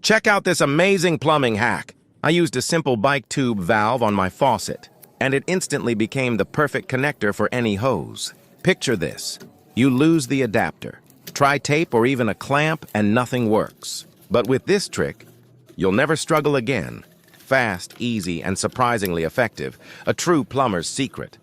Check out this amazing plumbing hack. I used a simple bike tube valve on my faucet, and it instantly became the perfect connector for any hose. Picture this. You lose the adapter. Try tape or even a clamp and nothing works. But with this trick, you'll never struggle again. Fast, easy, and surprisingly effective. A true plumber's secret.